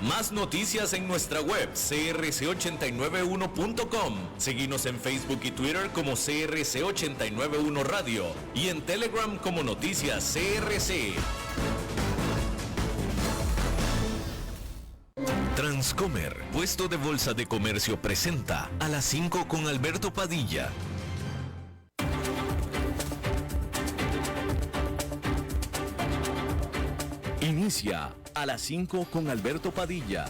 Más noticias en nuestra web crc891.com. Seguinos en Facebook y Twitter como CRC891 Radio y en Telegram como Noticias CRC. Transcomer, puesto de bolsa de comercio, presenta A las 5 con Alberto Padilla. Inicia A las 5 con Alberto Padilla.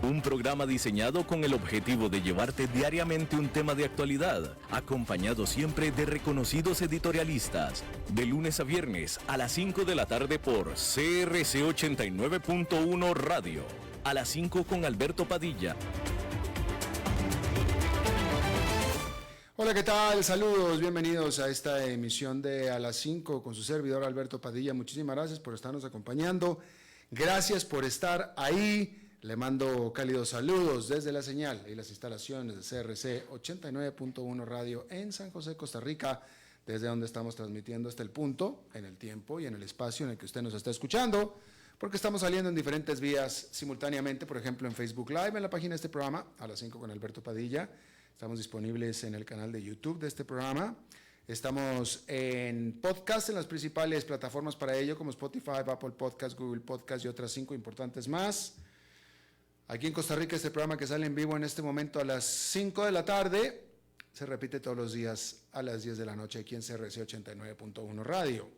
Un programa diseñado con el objetivo de llevarte diariamente un tema de actualidad, acompañado siempre de reconocidos editorialistas. De lunes a viernes a las 5 de la tarde por CRC 89.1 Radio. A las 5 con Alberto Padilla. Hola, ¿qué tal? Saludos, bienvenidos a esta emisión de A las 5 con su servidor Alberto Padilla. Muchísimas gracias por estarnos acompañando. Gracias por estar ahí. Le mando cálidos saludos desde la señal y las instalaciones de CRC 89.1 Radio en San José, Costa Rica, desde donde estamos transmitiendo hasta el punto, en el tiempo y en el espacio en el que usted nos está escuchando, porque estamos saliendo en diferentes vías simultáneamente, por ejemplo en Facebook Live, en la página de este programa, A las 5 con Alberto Padilla. Estamos disponibles en el canal de YouTube de este programa. Estamos en podcast en las principales plataformas para ello, como Spotify, Apple Podcast, Google Podcast y otras 5 importantes más. Aquí en Costa Rica, este programa que sale en vivo en este momento a las 5 de la tarde, se repite todos los días a las 10 de la noche aquí en CRC 89.1 Radio.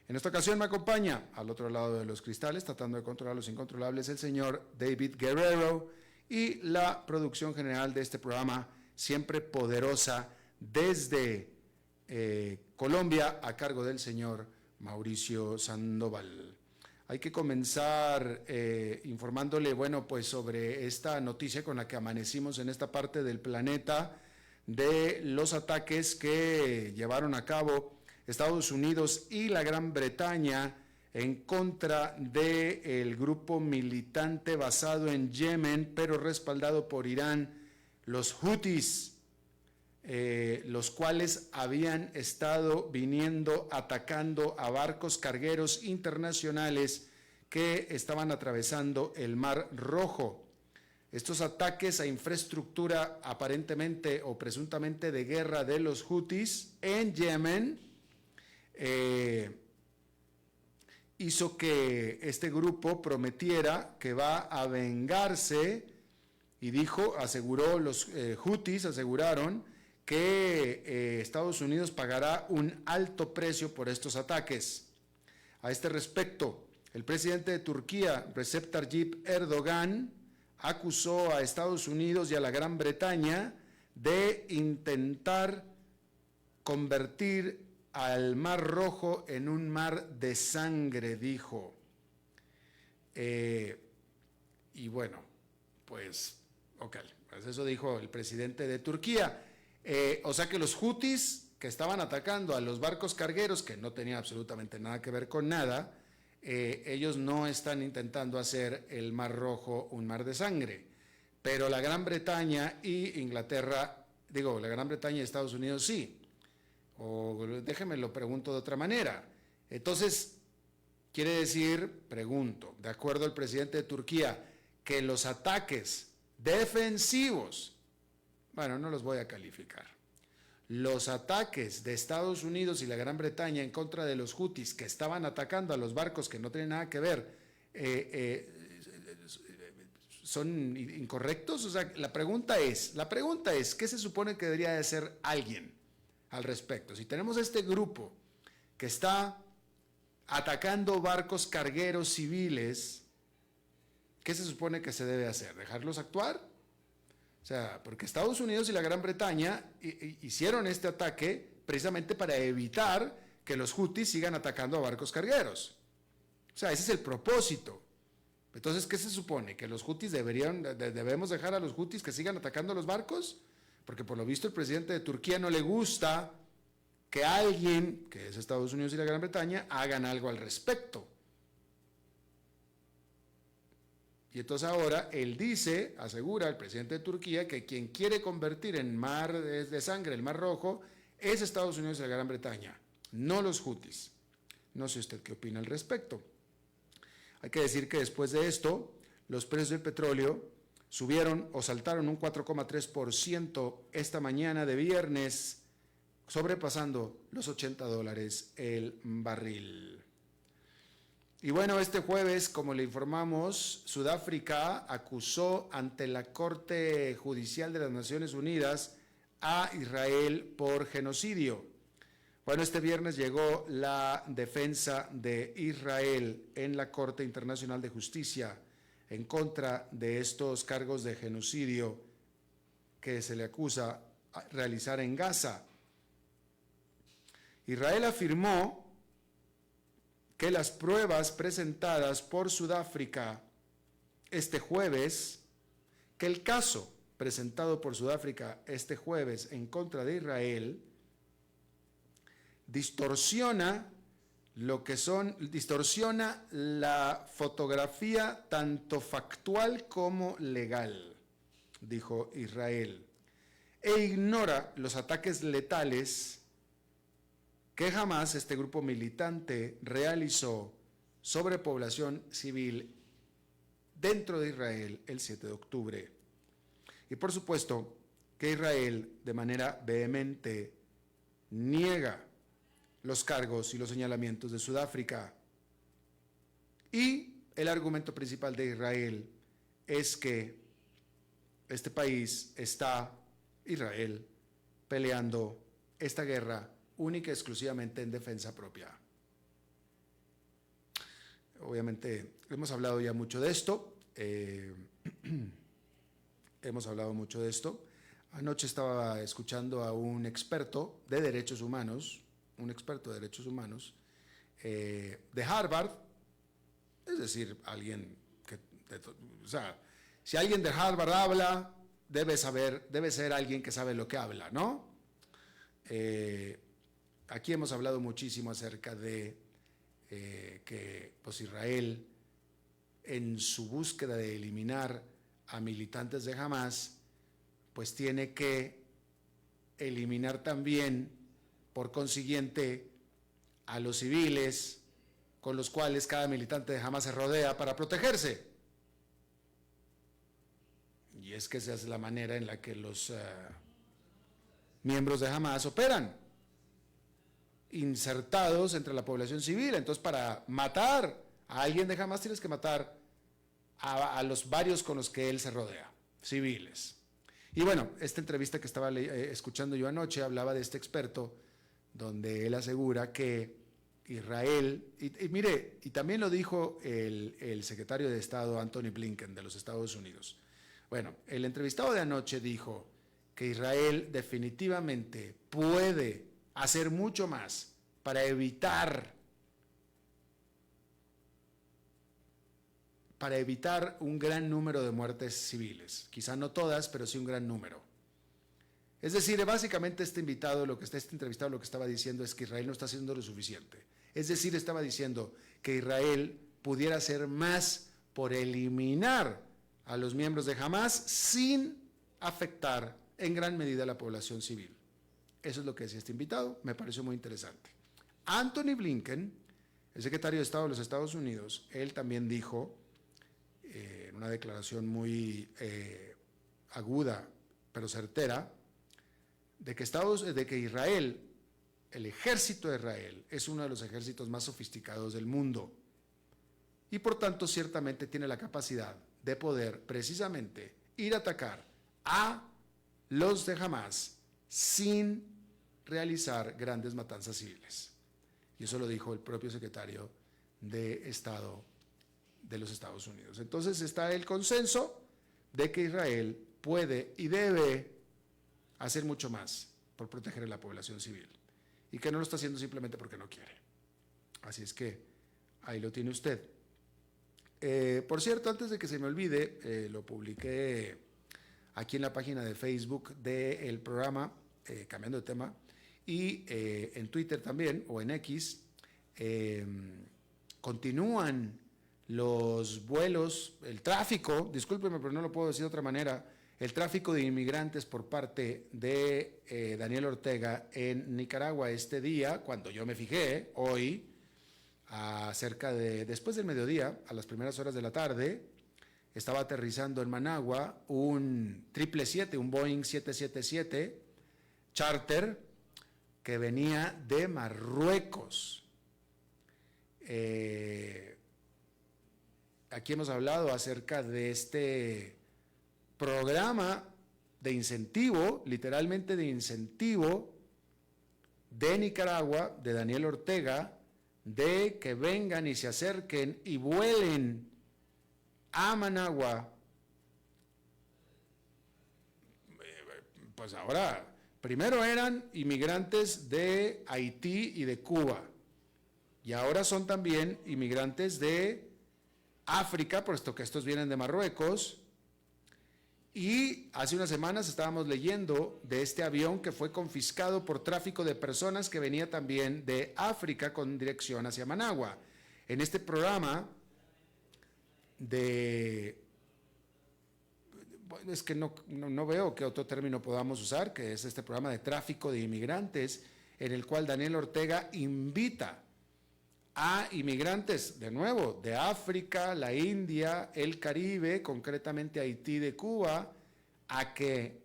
En esta ocasión me acompaña, al otro lado de los cristales, tratando de controlar los incontrolables, el señor David Guerrero y la producción general de este programa, siempre poderosa, desde Colombia, a cargo del señor Mauricio Sandoval. Hay que comenzar informándole, pues sobre esta noticia con la que amanecimos en esta parte del planeta, de los ataques que llevaron a cabo Estados Unidos y la Gran Bretaña en contra del grupo militante basado en Yemen, pero respaldado por Irán, los Houthis, los cuales habían estado atacando a barcos cargueros internacionales que estaban atravesando el Mar Rojo. Estos ataques a infraestructura aparentemente o presuntamente de guerra de los Houthis en Yemen hizo que este grupo prometiera que va a vengarse y los Houthis aseguraron que Estados Unidos pagará un alto precio por estos ataques. A este respecto, el presidente de Turquía, Recep Tayyip Erdogan, acusó a Estados Unidos y a la Gran Bretaña de intentar convertir al Mar Rojo en un mar de sangre, dijo. Pues eso dijo el presidente de Turquía. O sea que los Houthis, que estaban atacando a los barcos cargueros, que no tenían absolutamente nada que ver con nada, ellos no están intentando hacer el Mar Rojo un mar de sangre. Pero la Gran Bretaña y la Gran Bretaña y Estados Unidos sí. O déjeme lo pregunto de otra manera. Entonces, quiere decir, pregunto, de acuerdo al presidente de Turquía, que los ataques defensivos, no los voy a calificar, los ataques de Estados Unidos y la Gran Bretaña en contra de los Houthis que estaban atacando a los barcos que no tienen nada que ver, ¿son incorrectos? O sea, la pregunta es, ¿qué se supone que debería de hacer alguien al respecto? Si tenemos este grupo que está atacando barcos cargueros civiles, ¿qué se supone que se debe hacer? ¿Dejarlos actuar? O sea, porque Estados Unidos y la Gran Bretaña hicieron este ataque precisamente para evitar que los Houthis sigan atacando a barcos cargueros. O sea, ese es el propósito. Entonces, ¿qué se supone? ¿Que los Houthis debemos dejar a los Houthis que sigan atacando a los barcos? Porque por lo visto el presidente de Turquía no le gusta que alguien, que es Estados Unidos y la Gran Bretaña, hagan algo al respecto. Y entonces ahora él asegura el presidente de Turquía, que quien quiere convertir en mar de sangre el Mar Rojo es Estados Unidos y la Gran Bretaña, no los Houthis. No sé usted qué opina al respecto. Hay que decir que después de esto, los precios del petróleo subieron o saltaron un 4,3% esta mañana de viernes, sobrepasando los $80 el barril. Y bueno, este jueves, como le informamos, Sudáfrica acusó ante la Corte Judicial de las Naciones Unidas a Israel por genocidio. Bueno, este viernes llegó la defensa de Israel en la Corte Internacional de Justicia en contra de estos cargos de genocidio que se le acusa a realizar en Gaza. Israel afirmó que las pruebas presentadas por Sudáfrica este jueves, que el caso presentado por Sudáfrica este jueves en contra de Israel distorsiona la fotografía tanto factual como legal, dijo Israel, e ignora los ataques letales que jamás este grupo militante realizó sobre población civil dentro de Israel el 7 de octubre. Y por supuesto que Israel de manera vehemente niega los cargos y los señalamientos de Sudáfrica. Y el argumento principal de Israel es que este país Israel, peleando esta guerra única y exclusivamente en defensa propia. Obviamente hemos hablado ya mucho de esto, Anoche estaba escuchando a un experto de derechos humanos, de Harvard, es decir, alguien que, si alguien de Harvard habla, debe ser alguien que sabe lo que habla, ¿no? Aquí hemos hablado muchísimo acerca de que pues Israel, en su búsqueda de eliminar a militantes de Hamás, pues tiene que eliminar también, por consiguiente, a los civiles con los cuales cada militante de Hamás se rodea para protegerse. Y es que esa es la manera en la que los miembros de Hamás operan, insertados entre la población civil. Entonces, para matar a alguien de Hamás tienes que matar a los varios con los que él se rodea, civiles. Y bueno, esta entrevista que estaba escuchando yo anoche hablaba de este experto, donde él asegura que Israel, y también lo dijo el secretario de Estado Anthony Blinken de los Estados Unidos. Bueno, el entrevistado de anoche dijo que Israel definitivamente puede hacer mucho más para evitar un gran número de muertes civiles. Quizá no todas, pero sí un gran número. Es decir, básicamente este entrevistado lo que estaba diciendo es que Israel no está haciendo lo suficiente. Es decir, estaba diciendo que Israel pudiera hacer más por eliminar a los miembros de Hamás sin afectar en gran medida a la población civil. Eso es lo que decía este invitado, me pareció muy interesante. Anthony Blinken, el secretario de Estado de los Estados Unidos, él también dijo, en una declaración muy aguda pero certera, de que Israel, el ejército de Israel, es uno de los ejércitos más sofisticados del mundo y por tanto ciertamente tiene la capacidad de poder precisamente ir a atacar a los de Hamás sin realizar grandes matanzas civiles. Y eso lo dijo el propio secretario de Estado de los Estados Unidos. Entonces está el consenso de que Israel puede y debe hacer mucho más por proteger a la población civil y que no lo está haciendo simplemente porque no quiere. Así es que ahí lo tiene usted. Por cierto, antes de que se me olvide, lo publiqué aquí en la página de Facebook del programa, cambiando de tema, y en Twitter también, o en X, continúan los vuelos, el tráfico, discúlpeme, pero no lo puedo decir de otra manera, el tráfico de inmigrantes por parte de Daniel Ortega en Nicaragua este día, cuando yo me fijé, hoy, después del mediodía, a las primeras horas de la tarde, estaba aterrizando en Managua un 777, un Boeing 777 charter que venía de Marruecos. Aquí hemos hablado acerca de este programa de incentivo, literalmente de incentivo, de Nicaragua, de Daniel Ortega, de que vengan y se acerquen y vuelen a Managua. Pues ahora, primero eran inmigrantes de Haití y de Cuba, y ahora son también inmigrantes de África, puesto que estos vienen de Marruecos. Y hace unas semanas estábamos leyendo de este avión que fue confiscado por tráfico de personas, que venía también de África con dirección hacia Managua. En este programa es que no veo qué otro término podamos usar, que es este programa de tráfico de inmigrantes, en el cual Daniel Ortega invita a inmigrantes, de nuevo, de África, la India, el Caribe, concretamente Haití, de Cuba, a que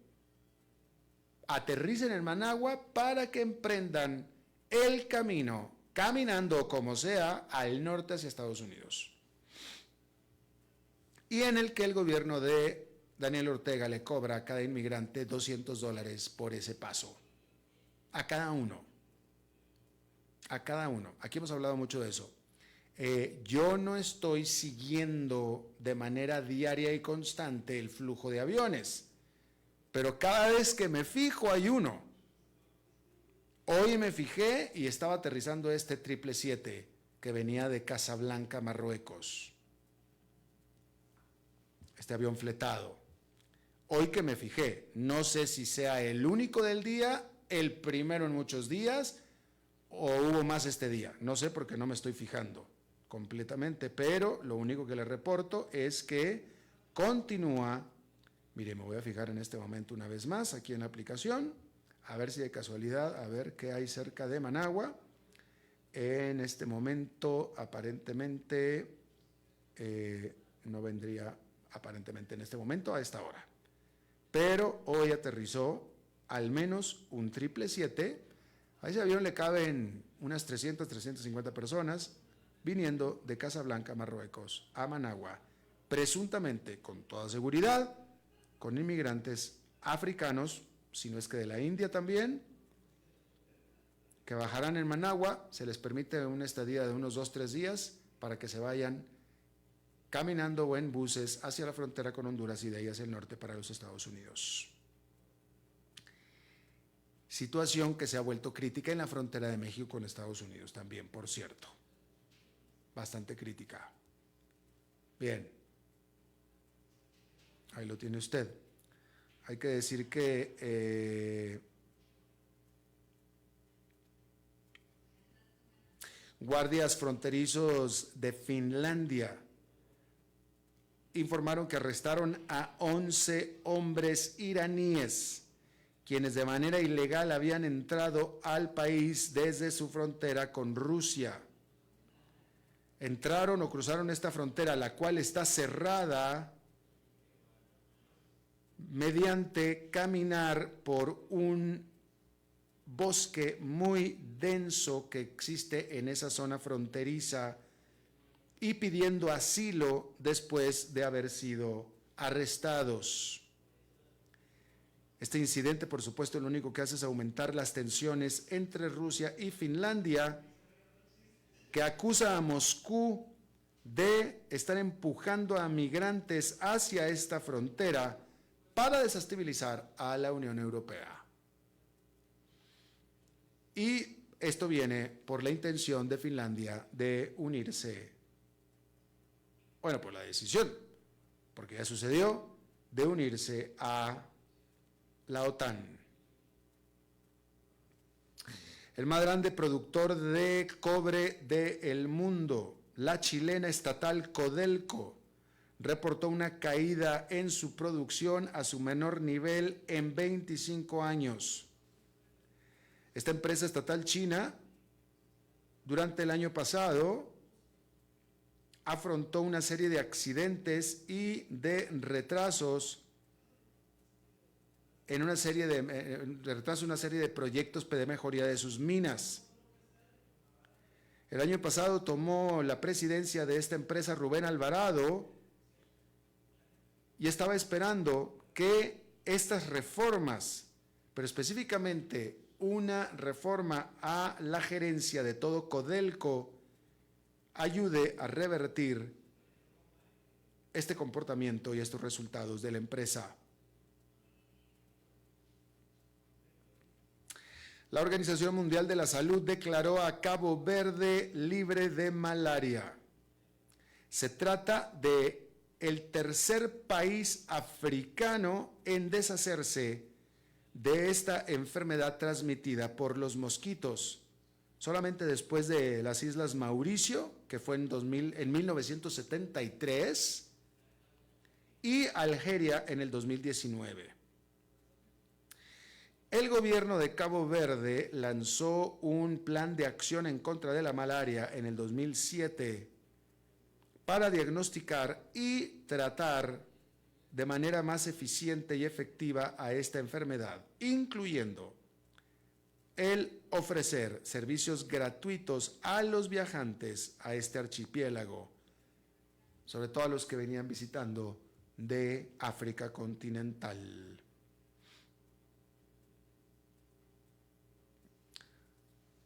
aterricen en Managua para que emprendan el camino, caminando como sea, al norte hacia Estados Unidos. Y en el que el gobierno de Daniel Ortega le cobra a cada inmigrante $200 por ese paso, a cada uno. A cada uno. Aquí hemos hablado mucho de eso. Yo no estoy siguiendo de manera diaria y constante el flujo de aviones, pero cada vez que me fijo hay uno. Hoy me fijé y estaba aterrizando este 777 que venía de Casablanca, Marruecos. Este avión fletado. Hoy que me fijé, no sé si sea el único del día, el primero en muchos días, o hubo más este día. No sé, porque no me estoy fijando completamente, pero lo único que le reporto es que continúa. Mire, me voy a fijar en este momento una vez más aquí en la aplicación, a ver si de casualidad, a ver qué hay cerca de Managua. En este momento, aparentemente, no vendría aparentemente en este momento a esta hora. Pero hoy aterrizó al menos un 777. A ese avión le caben unas 300, 350 personas viniendo de Casablanca, Marruecos, a Managua, presuntamente, con toda seguridad, con inmigrantes africanos, si no es que de la India también, que bajarán en Managua. Se les permite una estadía de unos 2-3 días para que se vayan caminando o en buses hacia la frontera con Honduras y de ahí hacia el norte para los Estados Unidos. Situación que se ha vuelto crítica en la frontera de México con Estados Unidos también, por cierto. Bastante crítica. Bien. Ahí lo tiene usted. Hay que decir que guardias fronterizos de Finlandia informaron que arrestaron a 11 hombres iraníes, quienes de manera ilegal habían entrado al país desde su frontera con Rusia. Entraron o cruzaron esta frontera, la cual está cerrada, mediante caminar por un bosque muy denso que existe en esa zona fronteriza, y pidiendo asilo después de haber sido arrestados. Este incidente, por supuesto, lo único que hace es aumentar las tensiones entre Rusia y Finlandia, que acusa a Moscú de estar empujando a migrantes hacia esta frontera para desestabilizar a la Unión Europea. Y esto viene por la intención de Finlandia de unirse, bueno, por la decisión, porque ya sucedió, de unirse a la OTAN. El más grande productor de cobre del mundo, la chilena estatal Codelco, reportó una caída en su producción a su menor nivel en 25 años. Esta empresa estatal china, durante el año pasado, afrontó una serie de accidentes y de retrasos una serie de proyectos de mejoría de sus minas. El año pasado tomó la presidencia de esta empresa Rubén Alvarado y estaba esperando que estas reformas, pero específicamente una reforma a la gerencia de todo Codelco, ayude a revertir este comportamiento y estos resultados de la empresa. La Organización Mundial de la Salud declaró a Cabo Verde libre de malaria. Se trata de el tercer país africano en deshacerse de esta enfermedad transmitida por los mosquitos. Solamente después de las Islas Mauricio, que fue en 1973, y Algeria en el 2019. El gobierno de Cabo Verde lanzó un plan de acción en contra de la malaria en el 2007 para diagnosticar y tratar de manera más eficiente y efectiva a esta enfermedad, incluyendo el ofrecer servicios gratuitos a los viajantes a este archipiélago, sobre todo a los que venían visitando de África continental.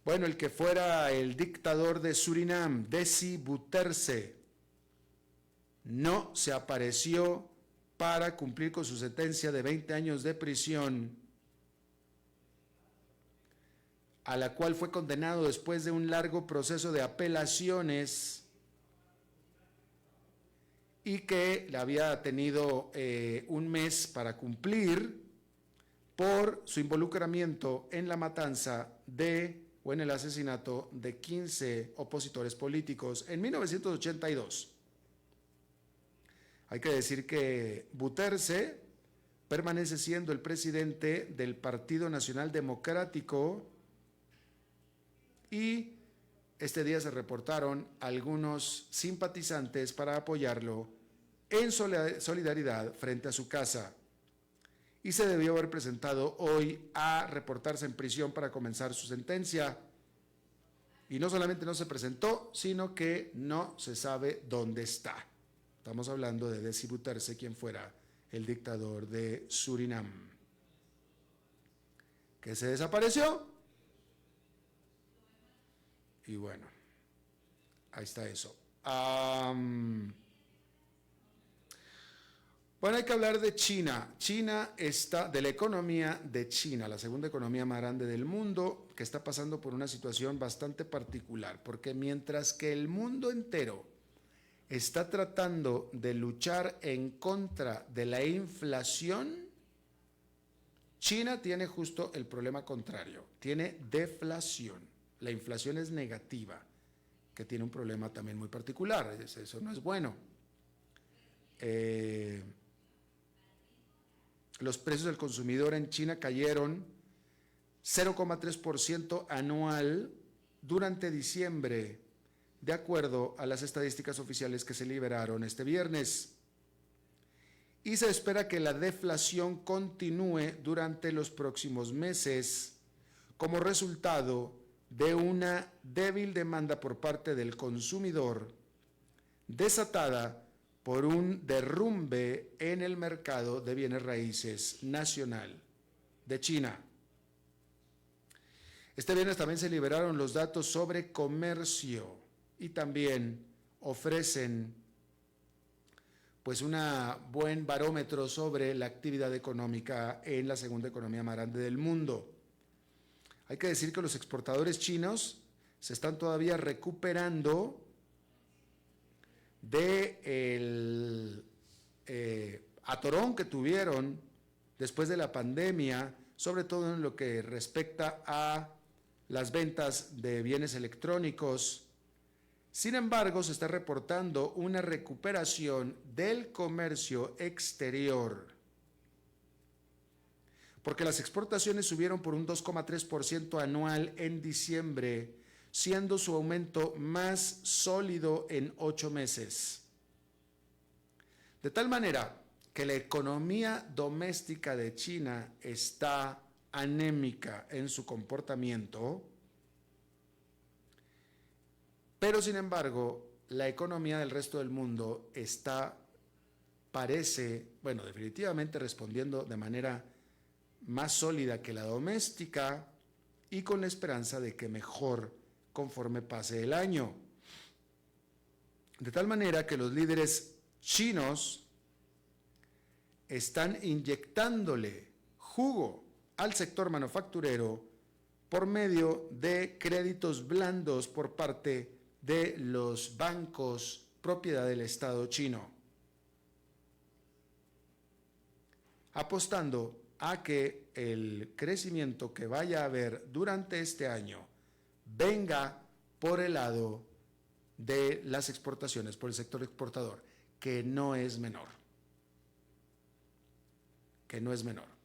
Bueno, el que fuera el dictador de Surinam, Desi Bouterse, no se apareció para cumplir con su sentencia de 20 años de prisión, a la cual fue condenado después de un largo proceso de apelaciones y que le había tenido un mes para cumplir por su involucramiento en la matanza o en el asesinato de 15 opositores políticos en 1982. Hay que decir que Bouterse permanece siendo el presidente del Partido Nacional Democrático y este día se reportaron algunos simpatizantes para apoyarlo en solidaridad frente a su casa. Y se debió haber presentado hoy a reportarse en prisión para comenzar su sentencia. Y no solamente no se presentó, sino que no se sabe dónde está. Estamos hablando de Desi Bouterse, quien fuera el dictador de Surinam, que se desapareció. Y bueno, ahí está eso. Bueno, hay que hablar de China. China está, de la economía de China, la segunda economía más grande del mundo, que está pasando por una situación bastante particular, porque mientras que el mundo entero está tratando de luchar en contra de la inflación, China tiene justo el problema contrario, tiene deflación. La inflación es negativa, que tiene un problema también muy particular, eso no es bueno. Los precios del consumidor en China cayeron 0,3% anual durante diciembre, de acuerdo a las estadísticas oficiales que se liberaron este viernes. Y se espera que la deflación continúe durante los próximos meses como resultado de una débil demanda por parte del consumidor, desatada por un derrumbe en el mercado de bienes raíces nacional de China. Este viernes también se liberaron los datos sobre comercio y también ofrecen pues un buen barómetro sobre la actividad económica en la segunda economía más grande del mundo. Hay que decir que los exportadores chinos se están todavía recuperando del atorón que tuvieron después de la pandemia, sobre todo en lo que respecta a las ventas de bienes electrónicos. Sin embargo, se está reportando una recuperación del comercio exterior, porque las exportaciones subieron por un 2,3% anual en diciembre, siendo su aumento más sólido en 8 meses. De tal manera que la economía doméstica de China está anémica en su comportamiento, pero sin embargo, la economía del resto del mundo definitivamente respondiendo de manera más sólida que la doméstica y con la esperanza de que mejor conforme pase el año. De tal manera que los líderes chinos están inyectándole jugo al sector manufacturero por medio de créditos blandos por parte de los bancos propiedad del Estado chino, apostando a que el crecimiento que vaya a haber durante este año venga por el lado de las exportaciones, por el sector exportador, que no es menor.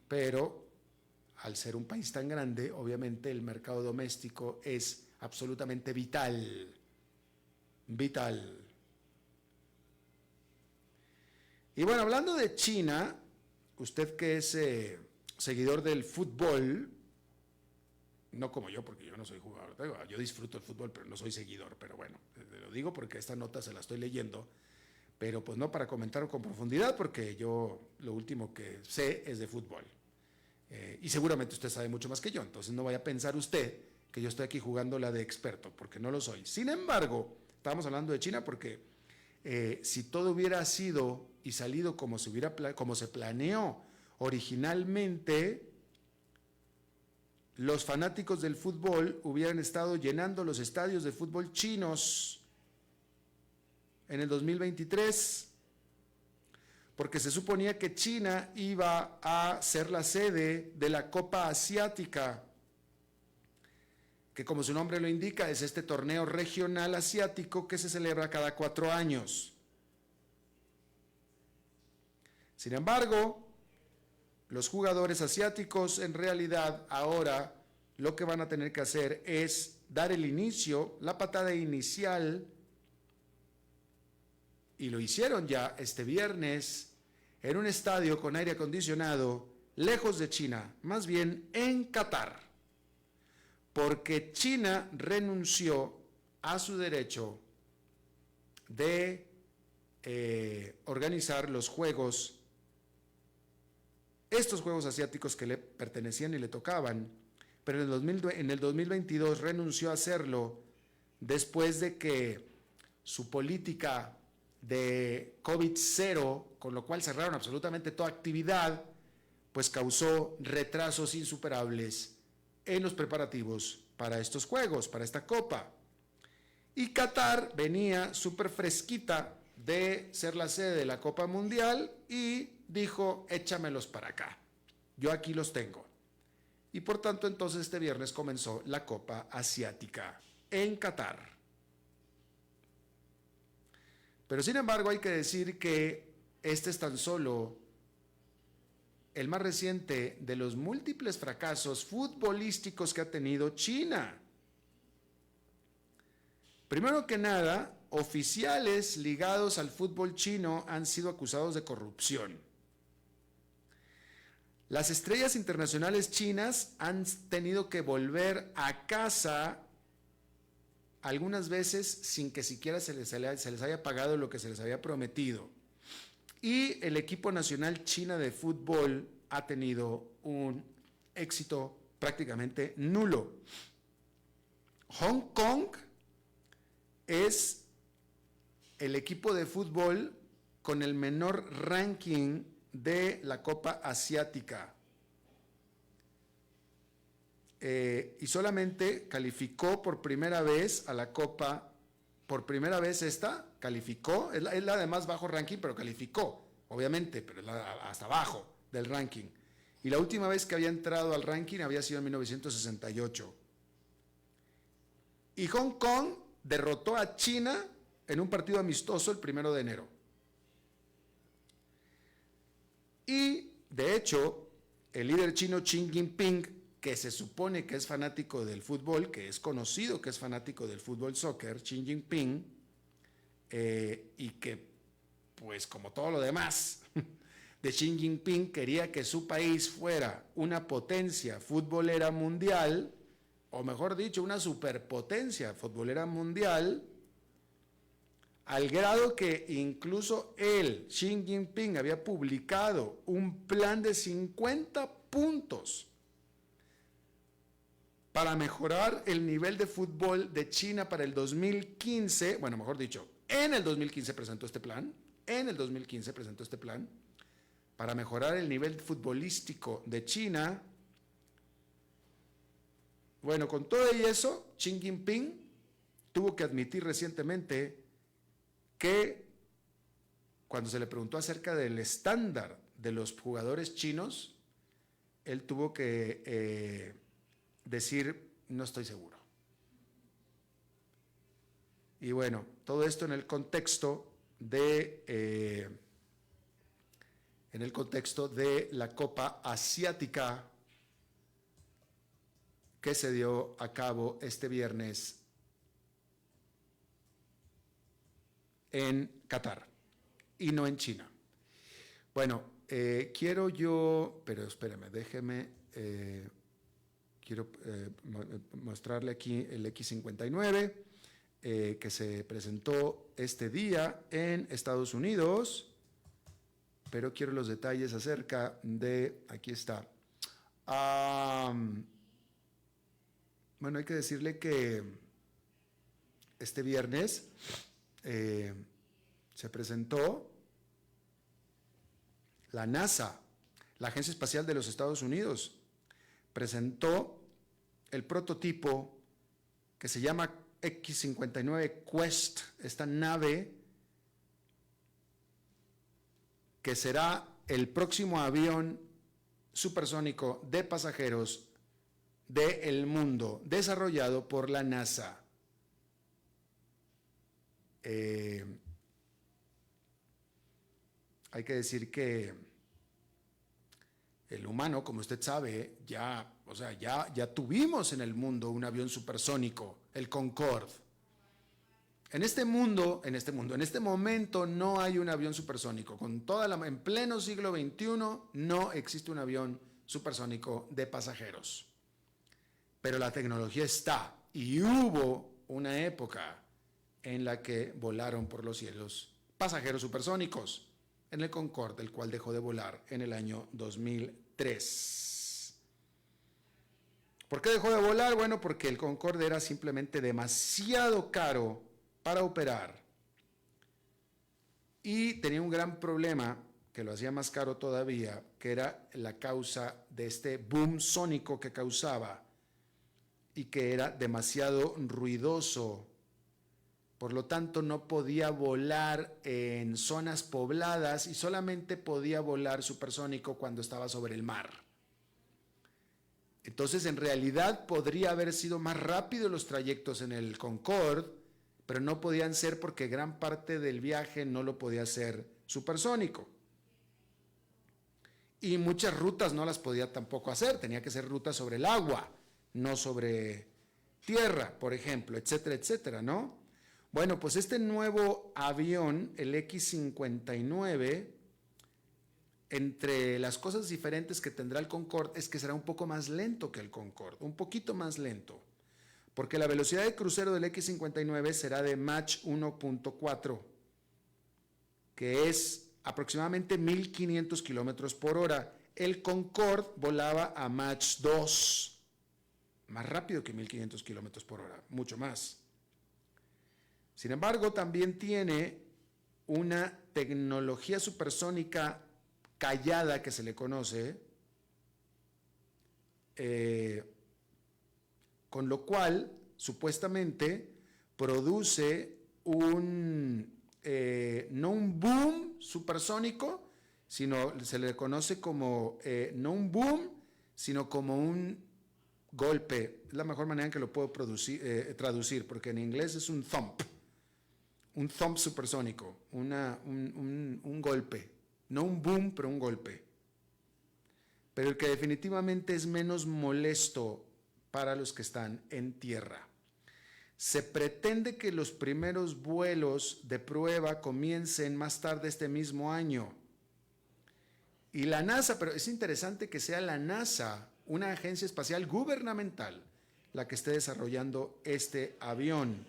Pero al ser un país tan grande, obviamente el mercado doméstico es absolutamente vital. Y bueno, hablando de China, usted que es seguidor del fútbol, no como yo, porque yo no soy jugador, yo disfruto el fútbol, pero no soy seguidor, pero bueno, lo digo porque esta nota se la estoy leyendo, pero pues no para comentar con profundidad, porque yo lo último que sé es de fútbol. Y seguramente usted sabe mucho más que yo, entonces no vaya a pensar usted que yo estoy aquí jugando la de experto, porque no lo soy. Sin embargo, estábamos hablando de China porque si todo hubiera sido y salido como se planeó originalmente, los fanáticos del fútbol hubieran estado llenando los estadios de fútbol chinos en el 2023, porque se suponía que China iba a ser la sede de la Copa Asiática, que como su nombre lo indica, es este torneo regional asiático que se celebra cada 4 años. Sin embargo, los jugadores asiáticos en realidad ahora lo que van a tener que hacer es dar el inicio, la patada inicial, y lo hicieron ya este viernes en un estadio con aire acondicionado, lejos de China, más bien en Qatar, porque China renunció a su derecho de organizar los juegos, estos juegos asiáticos que le pertenecían y le tocaban, pero en el 2022 renunció a hacerlo después de que su política de COVID-0, con lo cual cerraron absolutamente toda actividad, pues causó retrasos insuperables en los preparativos para estos juegos, para esta copa. Y Qatar venía súper fresquita de ser la sede de la Copa Mundial y dijo, échamelos para acá, yo aquí los tengo. Y por tanto entonces este viernes comenzó la Copa Asiática en Qatar. Pero sin embargo hay que decir que este es tan solo el más reciente de los múltiples fracasos futbolísticos que ha tenido China. Primero que nada, oficiales ligados al fútbol chino han sido acusados de corrupción. Las estrellas internacionales chinas han tenido que volver a casa algunas veces sin que siquiera se les haya pagado lo que se les había prometido. Y el equipo nacional china de fútbol ha tenido un éxito prácticamente nulo. Hong Kong es el equipo de fútbol con el menor ranking de la Copa Asiática. Y solamente calificó por primera vez a la Copa, calificó, es la de más bajo ranking, pero calificó, obviamente, pero hasta abajo del ranking. Y la última vez que había entrado al ranking había sido en 1968. Y Hong Kong derrotó a China en un partido amistoso el 1 de enero. Y, de hecho, el líder chino Xi Jinping que se supone que es fanático del fútbol, que es conocido que es fanático del fútbol soccer, Xi Jinping, y que, pues como todo lo demás de Xi Jinping, quería que su país fuera una potencia futbolera mundial, o mejor dicho, una superpotencia futbolera mundial, al grado que incluso él, Xi Jinping, había publicado un plan de 50 puntos para mejorar el nivel de fútbol de China para el 2015, bueno, mejor dicho, en el 2015 presentó este plan, para mejorar el nivel futbolístico de China. Bueno, con todo y eso, Xi Jinping tuvo que admitir recientemente que cuando se le preguntó acerca del estándar de los jugadores chinos, él tuvo que decir, no estoy seguro. Y bueno, todo esto en el contexto de la Copa Asiática que se dio a cabo este viernes en Qatar y no en China. Bueno, quiero yo, pero espérame, déjeme, quiero mostrarle aquí el X59 que se presentó este día en Estados Unidos, pero quiero los detalles acerca de, aquí está. Bueno, hay que decirle que este viernes se presentó la NASA, la Agencia Espacial de los Estados Unidos, presentó el prototipo que se llama X-59 Quest, esta nave que será el próximo avión supersónico de pasajeros del mundo, desarrollado por la NASA. Hay que decir que el humano, como usted sabe, ya tuvimos en el mundo un avión supersónico, el Concorde. En este momento no hay un avión supersónico. En pleno siglo XXI no existe un avión supersónico de pasajeros. Pero la tecnología está, y hubo una época en la que volaron por los cielos pasajeros supersónicos en el Concorde, el cual dejó de volar en el año 2003. ¿Por qué dejó de volar? Bueno, porque el Concorde era simplemente demasiado caro para operar y tenía un gran problema que lo hacía más caro todavía, que era la causa de este boom sónico que causaba y que era demasiado ruidoso. Por lo tanto, no podía volar en zonas pobladas y solamente podía volar supersónico cuando estaba sobre el mar. Entonces, en realidad, podría haber sido más rápido los trayectos en el Concorde, pero no podían ser porque gran parte del viaje no lo podía hacer supersónico. Y muchas rutas no las podía tampoco hacer, tenía que ser rutas sobre el agua, no sobre tierra, por ejemplo, etcétera, etcétera, ¿no? Bueno, pues este nuevo avión, el X-59, entre las cosas diferentes que tendrá el Concorde es que será un poco más lento que el Concorde, un poquito más lento, porque la velocidad de crucero del X-59 será de Mach 1.4, que es aproximadamente 1.500 kilómetros por hora. El Concorde volaba a Mach 2, más rápido que 1.500 kilómetros por hora, mucho más. Sin embargo, también tiene una tecnología supersónica callada que se le conoce, con lo cual supuestamente produce no un boom supersónico, sino se le conoce como no un boom, sino como un golpe. Es la mejor manera en que lo puedo traducir, porque en inglés es un thump supersónico, un golpe, no un boom, pero un golpe. pero el que definitivamente es menos molesto para los que están en tierra. Se pretende que los primeros vuelos de prueba comiencen más tarde este mismo año. Y la NASA, pero es interesante que sea la NASA, una agencia espacial gubernamental, la que esté desarrollando este avión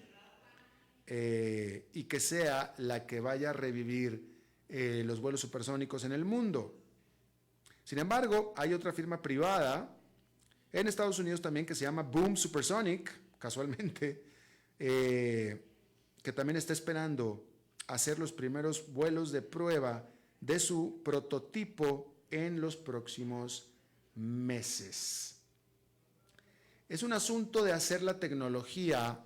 y que sea la que vaya a revivir los vuelos supersónicos en el mundo. Sin embargo, hay otra firma privada en Estados Unidos también que se llama Boom Supersonic, casualmente, que también está esperando hacer los primeros vuelos de prueba de su prototipo en los próximos meses. Es un asunto de hacer la tecnología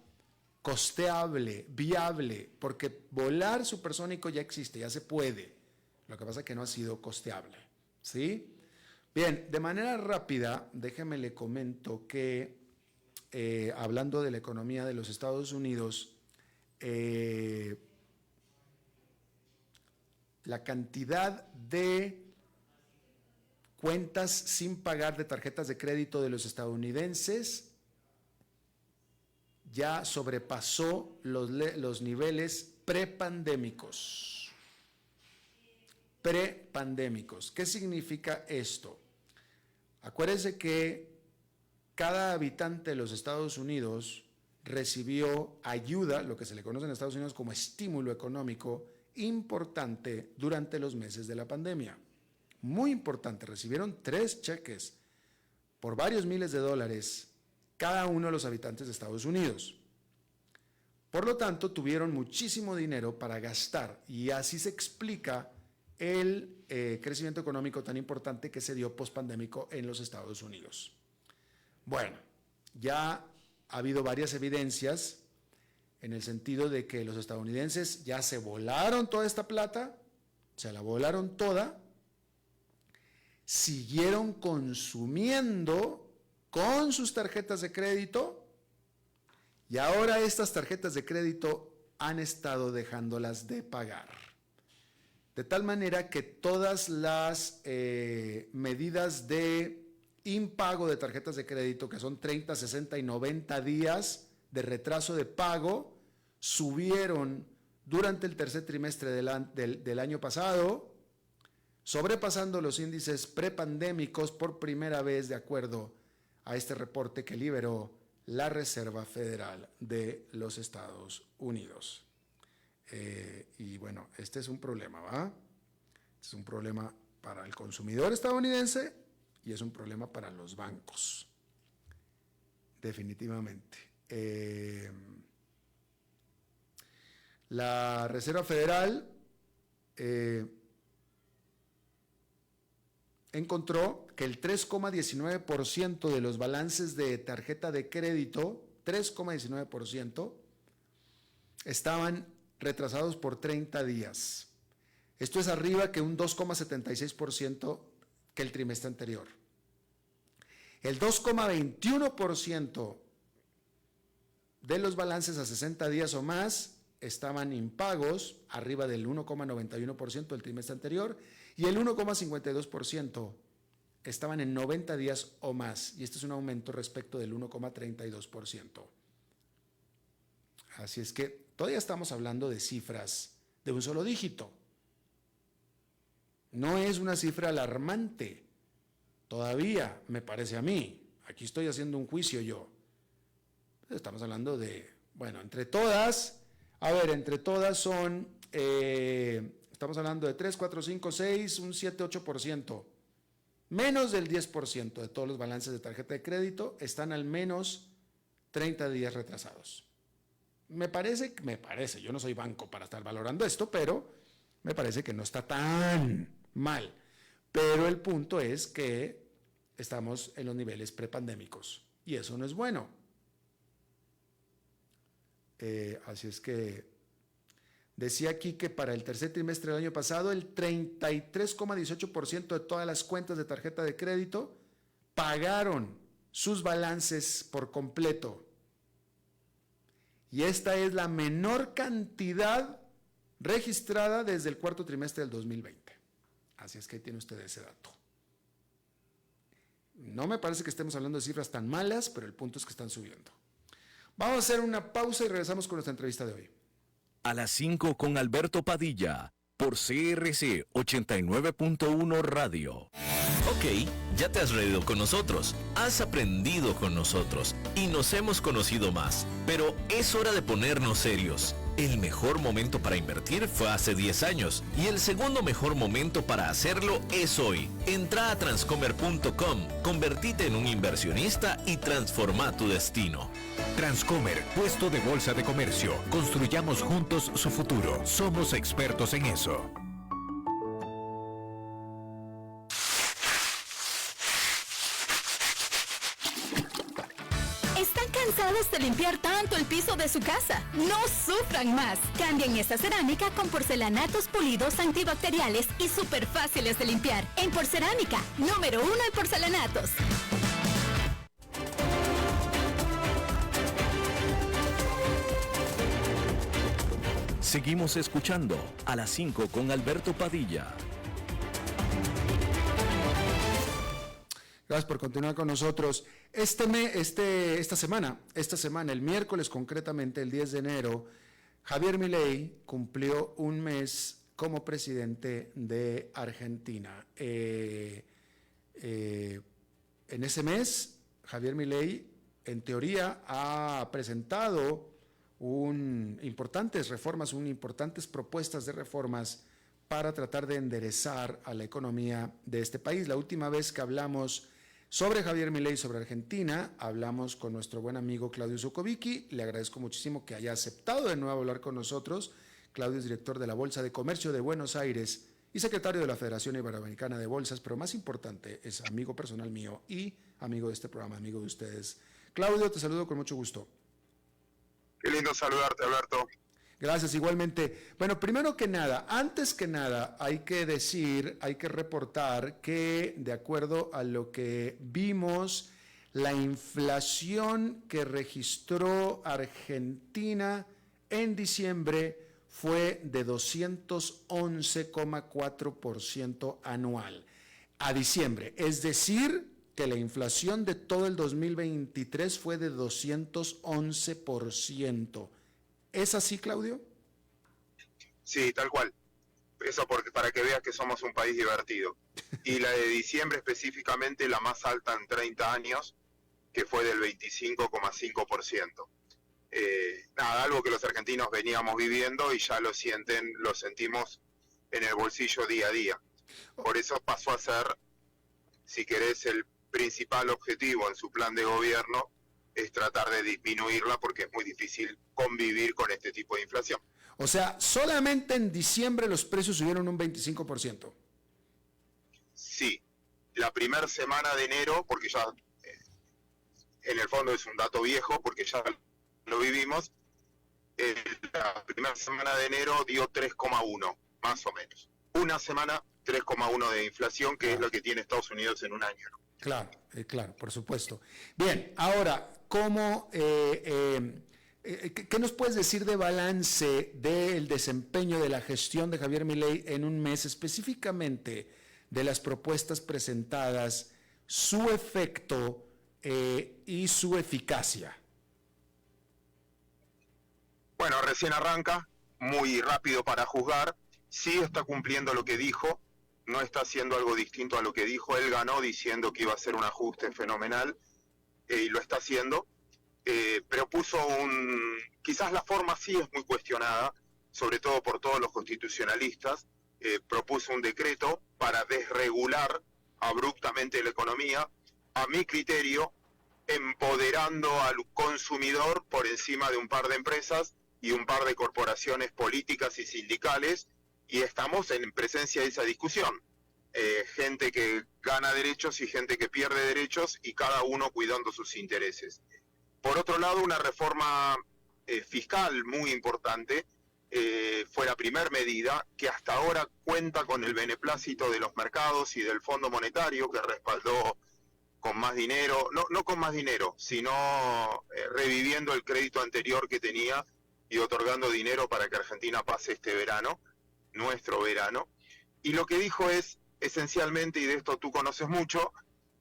costeable, viable, porque volar supersónico ya existe, ya se puede. Lo que pasa es que no ha sido costeable, ¿sí? Bien, de manera rápida, déjeme le comento que hablando de la economía de los Estados Unidos, la cantidad de cuentas sin pagar de tarjetas de crédito de los estadounidenses ya sobrepasó los niveles prepandémicos. Prepandémicos. ¿Qué significa esto? Acuérdense que cada habitante de los Estados Unidos recibió ayuda, lo que se le conoce en Estados Unidos como estímulo económico, importante durante los meses de la pandemia. Muy importante, recibieron 3 cheques por varios miles de dólares cada uno de los habitantes de Estados Unidos. Por lo tanto, tuvieron muchísimo dinero para gastar y así se explica el crecimiento económico tan importante que se dio pospandémico en los Estados Unidos. Bueno, ya ha habido varias evidencias en el sentido de que los estadounidenses ya se volaron toda esta plata, se la volaron toda, siguieron consumiendo con sus tarjetas de crédito y ahora estas tarjetas de crédito han estado dejándolas de pagar. De tal manera que todas las medidas de impago de tarjetas de crédito, que son 30, 60 y 90 días de retraso de pago, subieron durante el tercer trimestre del año pasado, sobrepasando los índices prepandémicos por primera vez de acuerdo a este reporte que liberó la Reserva Federal de los Estados Unidos. Y bueno, este es un problema, ¿va? Es un problema para el consumidor estadounidense y es un problema para los bancos, definitivamente. La Reserva Federal encontró que el 3,19% de los balances de tarjeta de crédito, 3,19%, estaban retrasados por 30 días. Esto es arriba que un 2,76% que el trimestre anterior. El 2,21% de los balances a 60 días o más estaban impagos, arriba del 1,91% del trimestre anterior, y el 1,52% estaban en 90 días o más, y este es un aumento respecto del 1,32%. Así es que todavía estamos hablando de cifras de un solo dígito. No es una cifra alarmante, todavía me parece a mí. Aquí estoy haciendo un juicio yo. Estamos hablando de, bueno, entre todas son, estamos hablando de 3, 4, 5, 6, un 7, 8%. Menos del 10% de todos los balances de tarjeta de crédito están al menos 30 días retrasados. Me parece, yo no soy banco para estar valorando esto, pero me parece que no está tan mal. Pero el punto es que estamos en los niveles prepandémicos y eso no es bueno. Así es que decía aquí que para el tercer trimestre del año pasado el 33,18% de todas las cuentas de tarjeta de crédito pagaron sus balances por completo. Y esta es la menor cantidad registrada desde el cuarto trimestre del 2020. Así es que ahí tiene usted ese dato. No me parece que estemos hablando de cifras tan malas, pero el punto es que están subiendo. Vamos a hacer una pausa y regresamos con nuestra entrevista de hoy. A las 5 con Alberto Padilla, por CRC 89.1 Radio. Ok, ya te has reído con nosotros, has aprendido con nosotros y nos hemos conocido más. Pero es hora de ponernos serios. El mejor momento para invertir fue hace 10 años y el segundo mejor momento para hacerlo es hoy. Entra a transcomer.com, convertite en un inversionista y transforma tu destino. Transcomer, puesto de bolsa de comercio. Construyamos juntos su futuro. Somos expertos en eso. ¿Están cansados de limpiar tanto el piso de su casa? No sufran más. Cambien esta cerámica con porcelanatos pulidos antibacteriales y súper fáciles de limpiar. En Porcerámica, número 1 en porcelanatos. Seguimos escuchando a las 5 con Alberto Padilla. Gracias por continuar con nosotros. Esta semana, el miércoles concretamente, el 10 de enero, Javier Milei cumplió un mes como presidente de Argentina. En ese mes, Javier Milei, en teoría, ha presentado importantes propuestas de reformas para tratar de enderezar a la economía de este país. La última vez que hablamos sobre Javier Milei, sobre Argentina, hablamos con nuestro buen amigo Claudio Zucovicki. Le agradezco muchísimo que haya aceptado de nuevo hablar con nosotros. Claudio es director de la Bolsa de Comercio de Buenos Aires y secretario de la Federación Iberoamericana de Bolsas, pero más importante, es amigo personal mío y amigo de este programa, amigo de ustedes. Claudio, te saludo con mucho gusto. Qué lindo saludarte, Alberto. Gracias, igualmente. Bueno, antes que nada, hay que reportar que, de acuerdo a lo que vimos, la inflación que registró Argentina en diciembre fue de 211,4% anual a diciembre. Es decir, que la inflación de todo el 2023 fue de 211%. ¿Es así, Claudio? Sí, tal cual. Eso para que veas que somos un país divertido. Y la de diciembre específicamente, la más alta en 30 años, que fue del 25,5%. Algo que los argentinos veníamos viviendo y ya lo sentimos en el bolsillo día a día. Por eso pasó a ser, si querés, el principal objetivo en su plan de gobierno es tratar de disminuirla porque es muy difícil convivir con este tipo de inflación. O sea, solamente en diciembre los precios subieron un 25%. Sí, la primera semana de enero, porque ya en el fondo es un dato viejo porque ya lo vivimos, la primera semana de enero dio 3,1, más o menos. Una semana 3,1 de inflación, que es lo que tiene Estados Unidos en un año, ¿no? Claro, por supuesto. Bien, ahora, ¿qué nos puedes decir de balance del desempeño de la gestión de Javier Milei en un mes, específicamente de las propuestas presentadas, su efecto y su eficacia? Bueno, recién arranca, muy rápido para juzgar, sí está cumpliendo lo que dijo, no está haciendo algo distinto a lo que dijo. Él ganó diciendo que iba a hacer un ajuste fenomenal y lo está haciendo, pero puso quizás la forma sí es muy cuestionada, sobre todo por todos los constitucionalistas. Propuso un decreto para desregular abruptamente la economía, a mi criterio, empoderando al consumidor por encima de un par de empresas y un par de corporaciones políticas y sindicales, y estamos en presencia de esa discusión. Gente que gana derechos y gente que pierde derechos, y cada uno cuidando sus intereses. Por otro lado, una reforma fiscal muy importante, fue la primera medida que hasta ahora cuenta con el beneplácito de los mercados y del Fondo Monetario, que respaldó con más dinero, no con más dinero, sino reviviendo el crédito anterior que tenía y otorgando dinero para que Argentina pase este verano, nuestro verano. Y lo que dijo es, esencialmente, y de esto tú conoces mucho,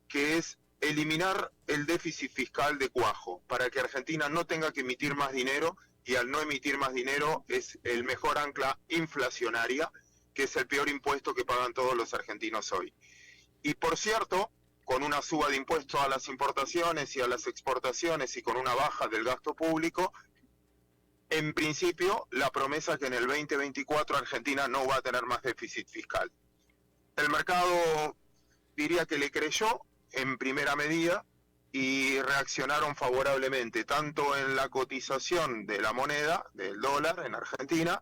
que es eliminar el déficit fiscal de cuajo, para que Argentina no tenga que emitir más dinero, y al no emitir más dinero es el mejor ancla inflacionaria, que es el peor impuesto que pagan todos los argentinos hoy. Y por cierto, con una suba de impuestos a las importaciones y a las exportaciones y con una baja del gasto público, en principio la promesa que en el 2024 Argentina no va a tener más déficit fiscal. El mercado diría que le creyó en primera medida y reaccionaron favorablemente, tanto en la cotización de la moneda, del dólar en Argentina,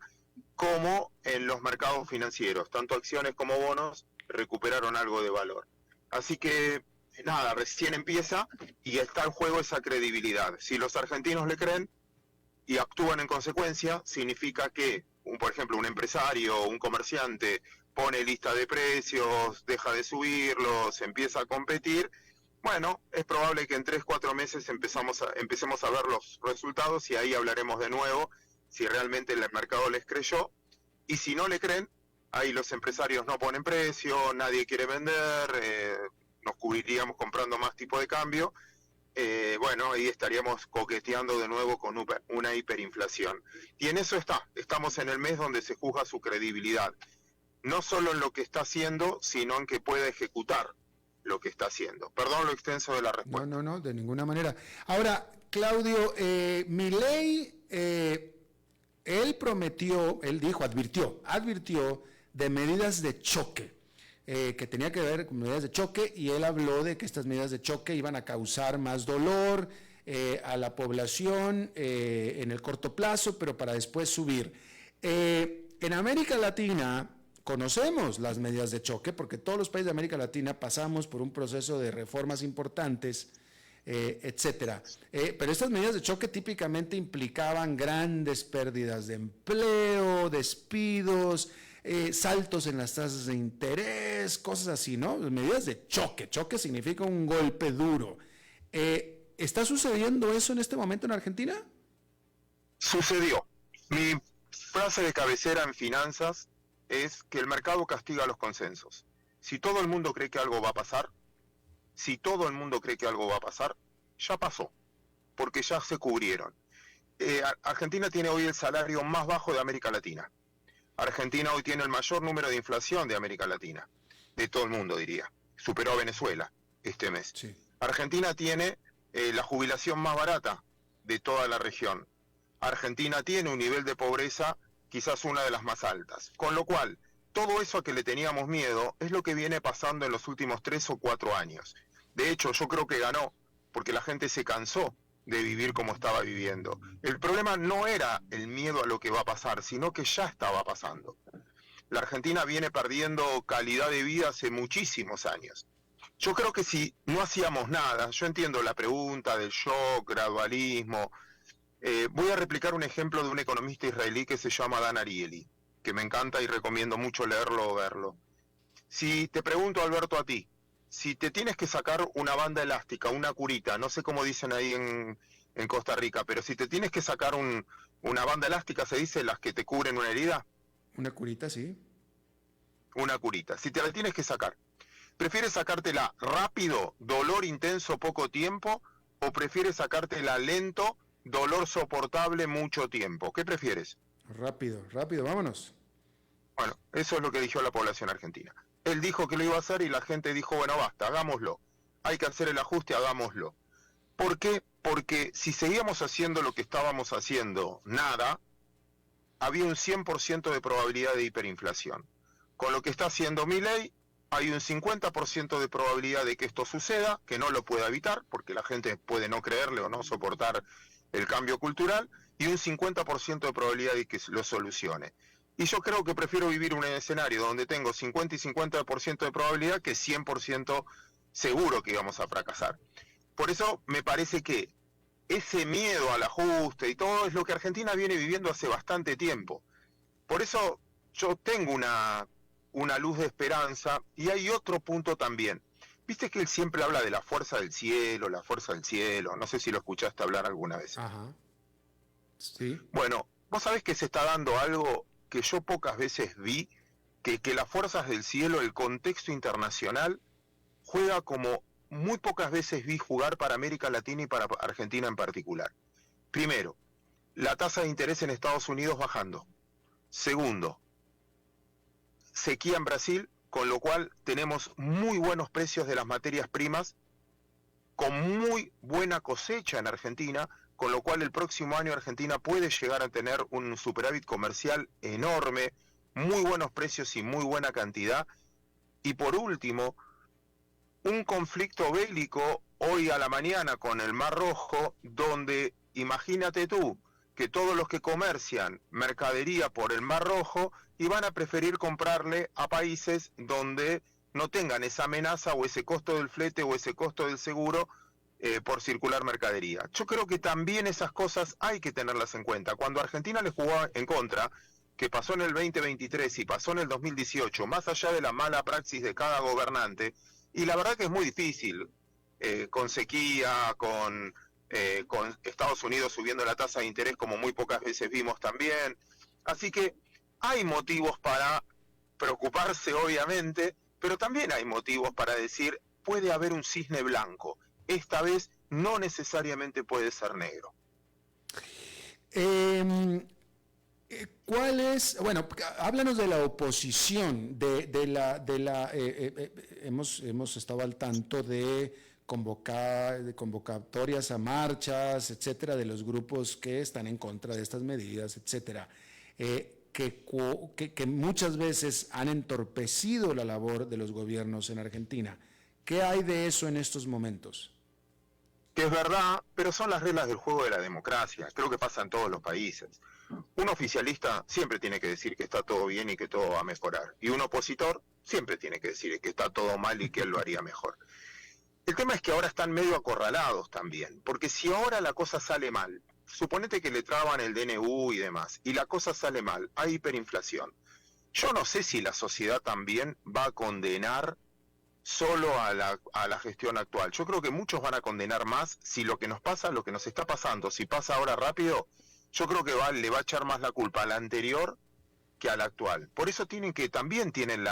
como en los mercados financieros. Tanto acciones como bonos recuperaron algo de valor. Así que, nada, recién empieza y está en juego esa credibilidad. Si los argentinos le creen y actúan en consecuencia, significa que, por ejemplo, un empresario o un comerciante pone lista de precios, deja de subirlos, empieza a competir. Bueno, es probable que en 3-4 meses empecemos a ver los resultados y ahí hablaremos de nuevo si realmente el mercado les creyó. Y si no le creen, ahí los empresarios no ponen precio, nadie quiere vender, nos cubriríamos comprando más tipo de cambio. Bueno, ahí estaríamos coqueteando de nuevo con una hiperinflación. Y en eso estamos en el mes donde se juzga su credibilidad. No solo en lo que está haciendo, sino en que pueda ejecutar lo que está haciendo. Perdón lo extenso de la respuesta. No, de ninguna manera. Ahora, Claudio, Milei, él advirtió de medidas de choque, que tenía que ver con medidas de choque, y él habló de que estas medidas de choque iban a causar más dolor a la población en el corto plazo, pero para después subir. En América Latina conocemos las medidas de choque, porque todos los países de América Latina pasamos por un proceso de reformas importantes, etcétera. Pero estas medidas de choque típicamente implicaban grandes pérdidas de empleo, despidos, saltos en las tasas de interés, cosas así, ¿no? Medidas de choque. Choque significa un golpe duro. ¿Está sucediendo eso en este momento en Argentina? Sucedió. Mi frase de cabecera en finanzas es que el mercado castiga los consensos. Si todo el mundo cree que algo va a pasar, ya pasó, porque ya se cubrieron. Argentina tiene hoy el salario más bajo de América Latina. Argentina hoy tiene el mayor número de inflación de América Latina, de todo el mundo diría. Superó a Venezuela este mes. Sí. Argentina tiene la jubilación más barata de toda la región. Argentina tiene un nivel de pobreza quizás una de las más altas. Con lo cual, todo eso a que le teníamos miedo es lo que viene pasando en los últimos 3 o 4 años. De hecho, yo creo que ganó, porque la gente se cansó de vivir como estaba viviendo. El problema no era el miedo a lo que va a pasar, sino que ya estaba pasando. La Argentina viene perdiendo calidad de vida hace muchísimos años. Yo creo que si no hacíamos nada, yo entiendo la pregunta del shock, gradualismo. Voy a replicar un ejemplo de un economista israelí que se llama Dan Ariely, que me encanta y recomiendo mucho leerlo o verlo. Si te pregunto, Alberto, a ti, si te tienes que sacar una banda elástica, una curita, no sé cómo dicen ahí en Costa Rica, pero si te tienes que sacar una banda elástica, ¿se dice las que te cubren una herida? Una curita, sí. Una curita. Si te la tienes que sacar, ¿prefieres sacártela rápido, dolor intenso, poco tiempo, o prefieres sacártela lento, dolor soportable, mucho tiempo? ¿Qué prefieres? Rápido, vámonos. Bueno, eso es lo que dijo la población argentina. Él dijo que lo iba a hacer y la gente dijo, bueno, basta, hagámoslo. Hay que hacer el ajuste, hagámoslo. ¿Por qué? Porque si seguíamos haciendo lo que estábamos haciendo, nada, había un 100% de probabilidad de hiperinflación. Con lo que está haciendo Milei, hay un 50% de probabilidad de que esto suceda, que no lo pueda evitar, porque la gente puede no creerle o no soportar el cambio cultural, y un 50% de probabilidad de que lo solucione. Y yo creo que prefiero vivir en un escenario donde tengo 50 y 50% de probabilidad que 100% seguro que íbamos a fracasar. Por eso me parece que ese miedo al ajuste y todo es lo que Argentina viene viviendo hace bastante tiempo. Por eso yo tengo una luz de esperanza, y hay otro punto también. Viste que él siempre habla de la fuerza del cielo, no sé si lo escuchaste hablar alguna vez. Ajá. Sí. Bueno, vos sabés que se está dando algo que yo pocas veces vi, que las fuerzas del cielo, el contexto internacional, juega como muy pocas veces vi jugar para América Latina y para Argentina en particular. Primero, la tasa de interés en Estados Unidos bajando. Segundo, sequía en Brasil, con lo cual tenemos muy buenos precios de las materias primas, con muy buena cosecha en Argentina, con lo cual el próximo año Argentina puede llegar a tener un superávit comercial enorme, muy buenos precios y muy buena cantidad. Y por último, un conflicto bélico hoy a la mañana con el Mar Rojo, donde imagínate tú que todos los que comercian mercadería por el Mar Rojo iban a preferir comprarle a países donde no tengan esa amenaza o ese costo del flete o ese costo del seguro por circular mercadería. Yo creo que también esas cosas hay que tenerlas en cuenta. Cuando Argentina le jugó en contra, que pasó en el 2023 y pasó en el 2018, más allá de la mala praxis de cada gobernante, y la verdad que es muy difícil, con sequía, con Estados Unidos subiendo la tasa de interés como muy pocas veces vimos también. Así que hay motivos para preocuparse, obviamente, pero también hay motivos para decir, puede haber un cisne blanco. Esta vez no necesariamente puede ser negro. ¿Cuál es? Bueno, háblanos de la oposición, hemos estado al tanto de convocatorias a marchas, etcétera, de los grupos que están en contra de estas medidas, etcétera, que muchas veces han entorpecido la labor de los gobiernos en Argentina. ¿Qué hay de eso en estos momentos? Que es verdad, pero son las reglas del juego de la democracia. Creo que pasa en todos los países. Un oficialista siempre tiene que decir que está todo bien y que todo va a mejorar. Y un opositor siempre tiene que decir que está todo mal y que él lo haría mejor. El tema es que ahora están medio acorralados también, porque si ahora la cosa sale mal, suponete que le traban el DNU y demás, y la cosa sale mal, hay hiperinflación. Yo no sé si la sociedad también va a condenar solo a la gestión actual. Yo creo que muchos van a condenar más si lo que nos pasa, lo que nos está pasando, si pasa ahora rápido, yo creo que le va a echar más la culpa a la anterior que a la actual. Por eso también tienen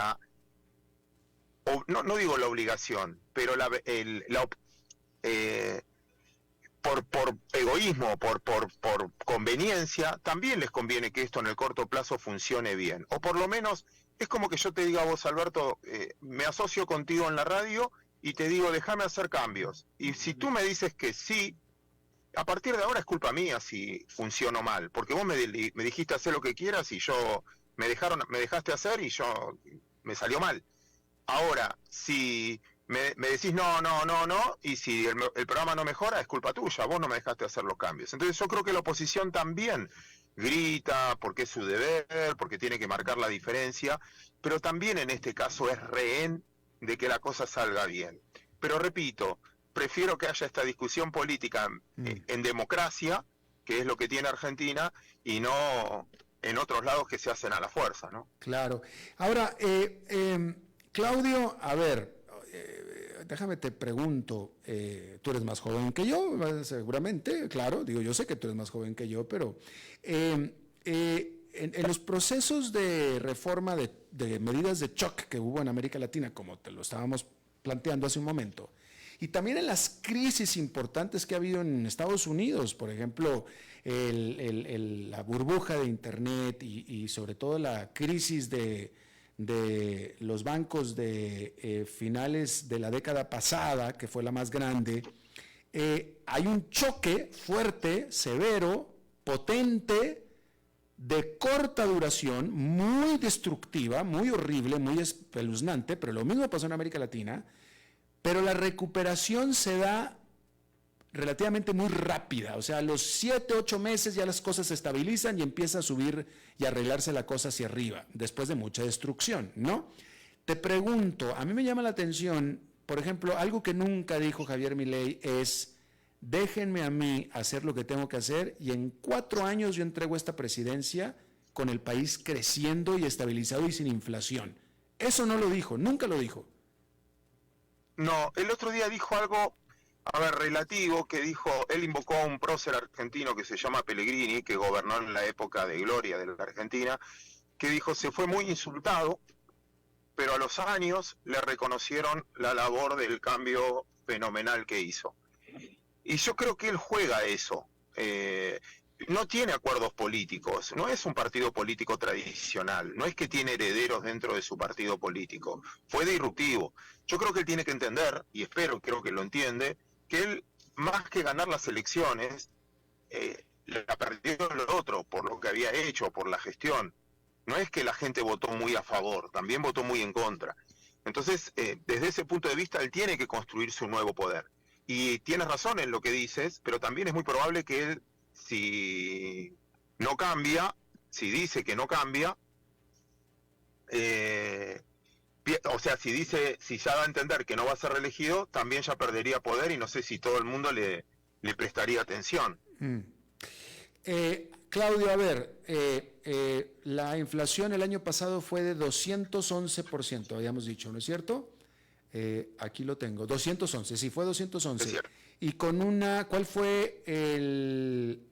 no digo la obligación, pero por egoísmo, por conveniencia, también les conviene que esto en el corto plazo funcione bien. O por lo menos, es como que yo te diga a vos, Alberto, me asocio contigo en la radio y te digo, déjame hacer cambios. Y si tú me dices que sí, a partir de ahora es culpa mía si funciono mal, porque vos me dijiste hacer lo que quieras y me dejaste hacer y me salió mal. Ahora, si me decís no, y si el programa no mejora, es culpa tuya, vos no me dejaste hacer los cambios. Entonces yo creo que la oposición también grita porque es su deber, porque tiene que marcar la diferencia, pero también en este caso es rehén de que la cosa salga bien. Pero repito, prefiero que haya esta discusión política en democracia, que es lo que tiene Argentina, y no en otros lados que se hacen a la fuerza, ¿no? Claro. Ahora, Claudio, a ver, déjame te pregunto, tú eres más joven que yo, seguramente, claro, yo sé que tú eres más joven que yo, pero en los procesos de reforma de medidas de shock que hubo en América Latina, como te lo estábamos planteando hace un momento, y también en las crisis importantes que ha habido en Estados Unidos, por ejemplo, la burbuja de Internet y sobre todo la crisis de los bancos de finales de la década pasada, que fue la más grande, hay un choque fuerte, severo, potente, de corta duración, muy destructiva, muy horrible, muy espeluznante, pero lo mismo pasó en América Latina, pero la recuperación se da relativamente muy rápida, o sea, a los 7, 8 meses ya las cosas se estabilizan y empieza a subir y a arreglarse la cosa hacia arriba, después de mucha destrucción, ¿no? Te pregunto, a mí me llama la atención, por ejemplo, algo que nunca dijo Javier Milei es, déjenme a mí hacer lo que tengo que hacer y en 4 años yo entrego esta presidencia con el país creciendo y estabilizado y sin inflación. Eso no lo dijo, nunca lo dijo. No, el otro día dijo algo, relativo, que dijo, él invocó a un prócer argentino que se llama Pellegrini, que gobernó en la época de gloria de la Argentina, que dijo, se fue muy insultado, pero a los años le reconocieron la labor del cambio fenomenal que hizo. Y yo creo que él juega eso. No tiene acuerdos políticos, no es un partido político tradicional, no es que tiene herederos dentro de su partido político, fue disruptivo. Yo creo que él tiene que entender, y creo que lo entiende, que él, más que ganar las elecciones, la perdió en lo otro, por lo que había hecho, por la gestión. No es que la gente votó muy a favor, también votó muy en contra. Entonces, desde ese punto de vista, él tiene que construirse un nuevo poder. Y tienes razón en lo que dices, pero también es muy probable que él, si no cambia, si dice que no cambia, o sea, si ya da a entender que no va a ser reelegido, también ya perdería poder y no sé si todo el mundo le prestaría atención. Claudio, a ver, la inflación el año pasado fue de 211%, habíamos dicho, ¿no es cierto? Aquí lo tengo, 211, sí, fue 211. Es cierto. Y con ¿cuál fue el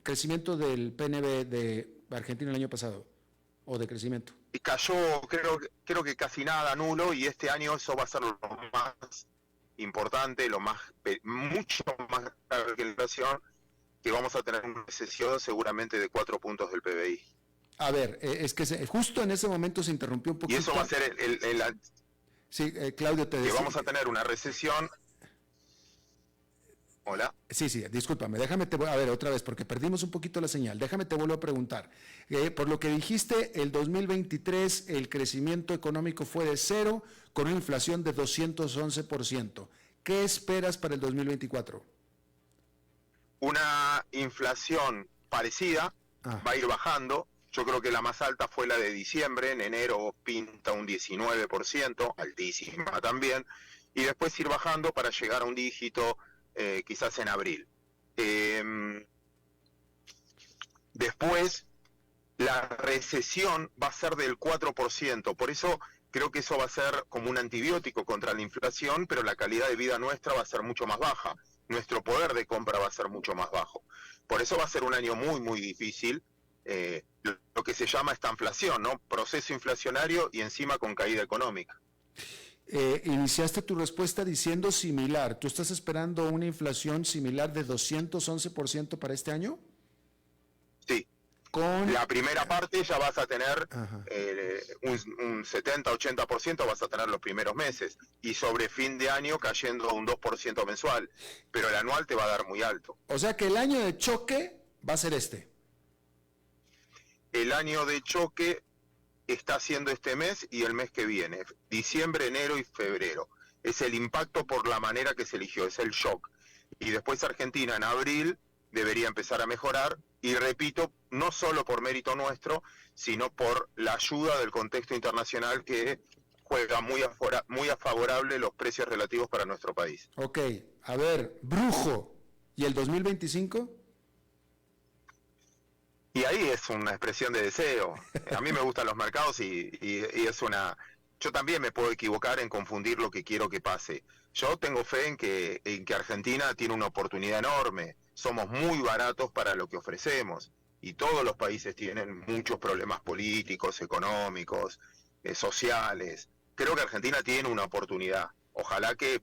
crecimiento del PNB de Argentina el año pasado? ¿O de crecimiento? Y cayó, creo que casi nada, nulo, y este año eso va a ser lo más importante, mucho más grave que la inflación, que vamos a tener una recesión seguramente de 4 puntos del PBI. A ver, es que justo en ese momento se interrumpió un poquito. Y eso va a ser Sí, Claudio, te decía. Que vamos a tener una recesión. Hola. Sí, discúlpame, a ver otra vez, porque perdimos un poquito la señal. Déjame te vuelvo a preguntar. Por lo que dijiste, el 2023 el crecimiento económico fue de 0 con una inflación de 211%. ¿Qué esperas para el 2024? Una inflación parecida, va a ir bajando. Yo creo que la más alta fue la de diciembre, en enero pinta un 19%, altísima también, y después ir bajando para llegar a un dígito quizás en abril. Después, la recesión va a ser del 4%, por eso creo que eso va a ser como un antibiótico contra la inflación, pero la calidad de vida nuestra va a ser mucho más baja, nuestro poder de compra va a ser mucho más bajo. Por eso va a ser un año muy, muy difícil, lo que se llama estanflación, ¿no? Proceso inflacionario y encima con caída económica. Iniciaste tu respuesta diciendo similar. ¿Tú estás esperando una inflación similar de 211% para este año? Sí. Con la primera parte ya vas a tener un 70-80% vas a tener los primeros meses y sobre fin de año cayendo a un 2% mensual, pero el anual te va a dar muy alto. O sea que el año de choque va a ser este. El año de choque está siendo este mes y el mes que viene, diciembre, enero y febrero. Es el impacto por la manera que se eligió, es el shock. Y después Argentina en abril debería empezar a mejorar, y repito, no solo por mérito nuestro, sino por la ayuda del contexto internacional que juega muy a favorable los precios relativos para nuestro país. Ok, a ver, brujo, ¿y el 2025? Y ahí es una expresión de deseo. A mí me gustan los mercados y es una... Yo también me puedo equivocar en confundir lo que quiero que pase. Yo tengo fe en que Argentina tiene una oportunidad enorme. Somos muy baratos para lo que ofrecemos. Y todos los países tienen muchos problemas políticos, económicos, sociales. Creo que Argentina tiene una oportunidad. Ojalá que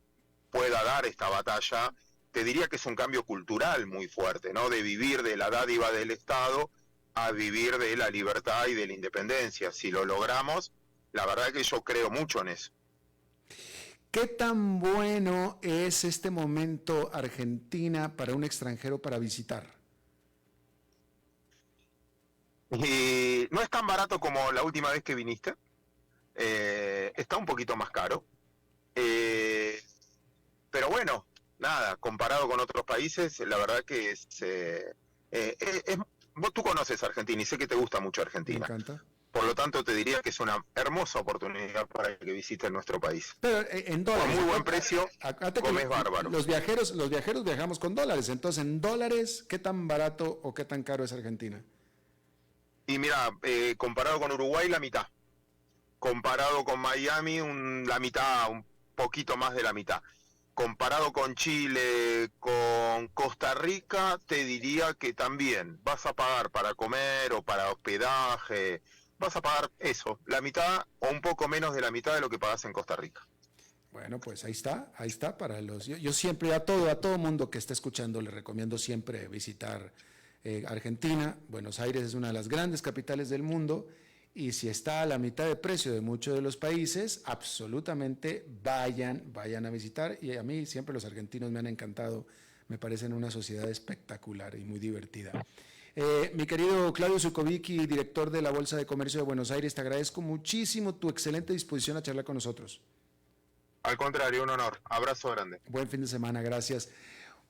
pueda dar esta batalla. Te diría que es un cambio cultural muy fuerte, ¿no? De vivir de la dádiva del Estado a vivir de la libertad y de la independencia. Si lo logramos, la verdad que yo creo mucho en eso. ¿Qué tan bueno es este momento Argentina para un extranjero para visitar? Y no es tan barato como la última vez que viniste. Está un poquito más caro. Pero bueno, nada, comparado con otros países, la verdad que tú conoces Argentina y sé que te gusta mucho Argentina. Me encanta. Por lo tanto, te diría que es una hermosa oportunidad para que visites nuestro país. Pero en dólares. Con muy buen precio, comes bárbaro. Los viajeros viajamos con dólares. Entonces, en dólares, ¿qué tan barato o qué tan caro es Argentina? Y mira, comparado con Uruguay, la mitad. Comparado con Miami, la mitad, un poquito más de la mitad. Comparado con Chile, con Costa Rica, te diría que también vas a pagar para comer o para hospedaje, vas a pagar eso, la mitad o un poco menos de la mitad de lo que pagas en Costa Rica. Bueno, pues ahí está para los. Yo siempre a todo mundo que esté escuchando le recomiendo siempre visitar Argentina. Buenos Aires es una de las grandes capitales del mundo y si está a la mitad de precio de muchos de los países, absolutamente vayan a visitar. Y a mí siempre los argentinos me han encantado, me parecen una sociedad espectacular y muy divertida. Mi querido Claudio Zukovicki, director de la Bolsa de Comercio de Buenos Aires, te agradezco muchísimo tu excelente disposición a charlar con nosotros. Al contrario, un honor. Abrazo grande. Buen fin de semana, gracias.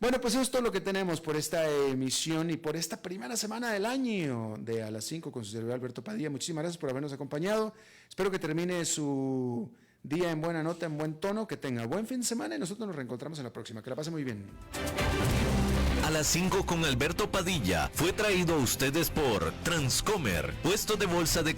Bueno, pues eso es todo lo que tenemos por esta emisión y por esta primera semana del año de A las 5 con su servidor Alberto Padilla. Muchísimas gracias por habernos acompañado. Espero que termine su día en buena nota, en buen tono, que tenga buen fin de semana y nosotros nos reencontramos en la próxima. Que la pase muy bien. A las 5 con Alberto Padilla fue traído a ustedes por Transcomer, puesto de bolsa de